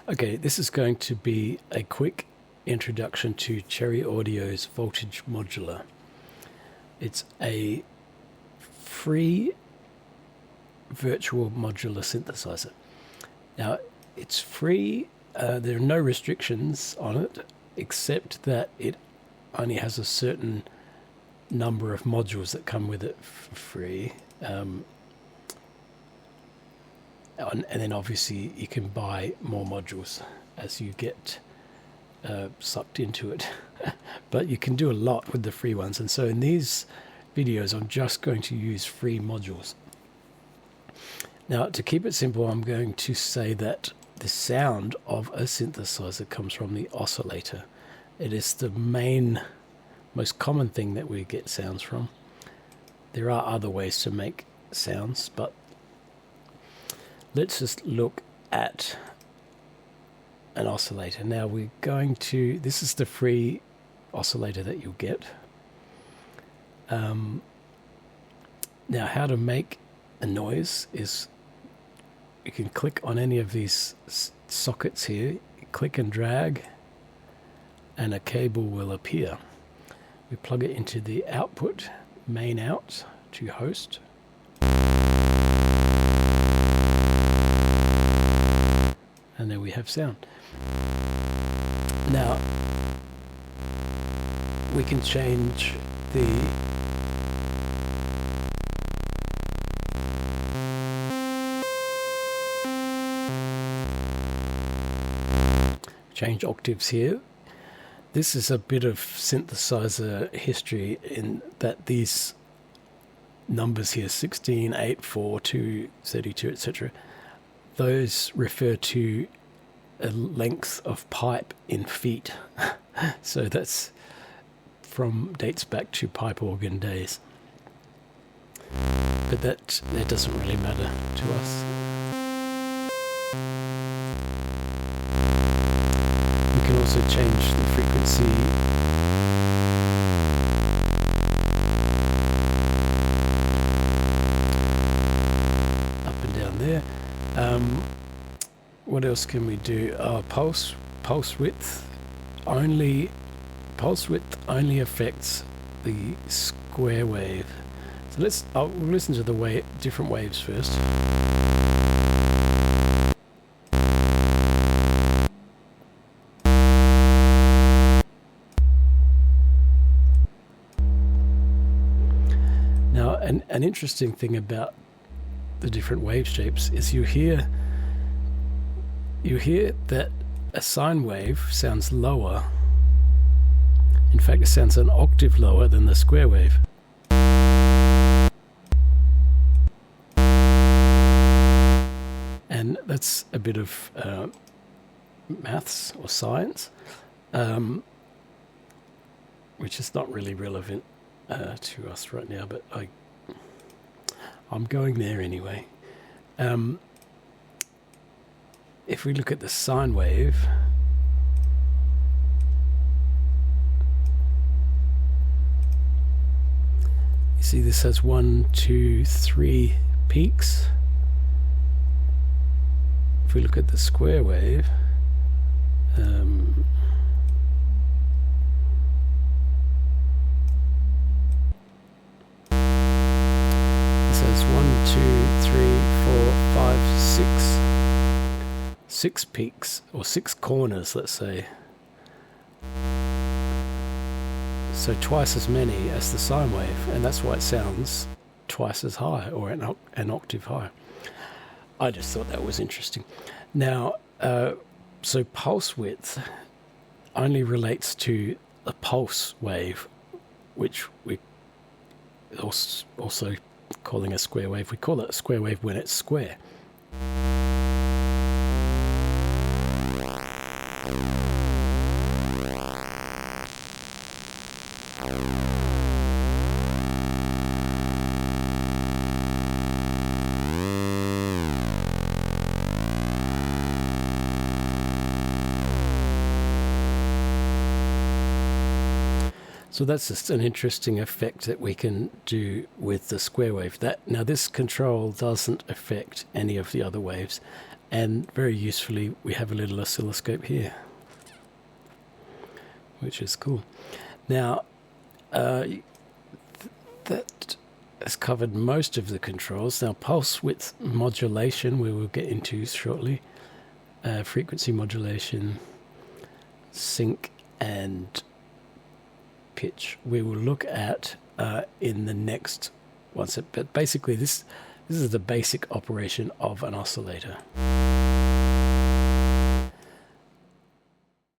Okay, this is going to be a quick introduction to Cherry Audio's Voltage Modular. It's a free virtual modular synthesizer. Now, it's free. There are no restrictions on it, except that it only has a certain number of modules that come with it for free. And then obviously you can buy more modules as you get sucked into it. But you can do a lot with the free ones. And so in these videos, I'm just going to use free modules. Now, to keep it simple, I'm going to say that the sound of a synthesizer comes from the oscillator. It is the most common thing that we get sounds from. There are other ways to make sounds, but let's just look at an oscillator. Now we're going to, this is the free oscillator that you'll get. Now how to make a noise is, you can click on any of these sockets here, click and drag, and a cable will appear. We plug it into the output, main out to host. And then we have sound. Now, we can change the octaves here. This is a bit of synthesizer history in that these numbers here, 16, 8, 4, 2, 32, etc., those refer to a length of pipe in feet. So that's dates back to pipe organ days. But that doesn't really matter to us. We can also change the frequency up and down there. What else can we do? Pulse width only affects the square wave. So we'll listen to the different waves first. Now, an interesting thing about the different wave shapes is you hear that a sine wave sounds lower. In fact, it sounds an octave lower than the square wave. And that's a bit of maths or science, which is not really relevant to us right now, but I'm going there anyway. If we look at the sine wave, you see this has 1, 2, 3 peaks. If we look at the square wave, this has 1, 2, 3, 4, 5, 6 peaks, or 6 corners, let's say. So twice as many as the sine wave, and that's why it sounds twice as high, or an octave higher. I just thought that was interesting. Now, so pulse width only relates to a pulse wave, which we also calling a square wave. We call it a square wave when it's square. So that's just an interesting effect that we can do with the square wave. Now this control doesn't affect any of the other waves. And very usefully, we have a little oscilloscope here, which is cool. Now, that has covered most of the controls. Now, pulse width modulation, we will get into shortly. Frequency modulation, sync, and pitch we will look at in the next one. But basically, this is the basic operation of an oscillator.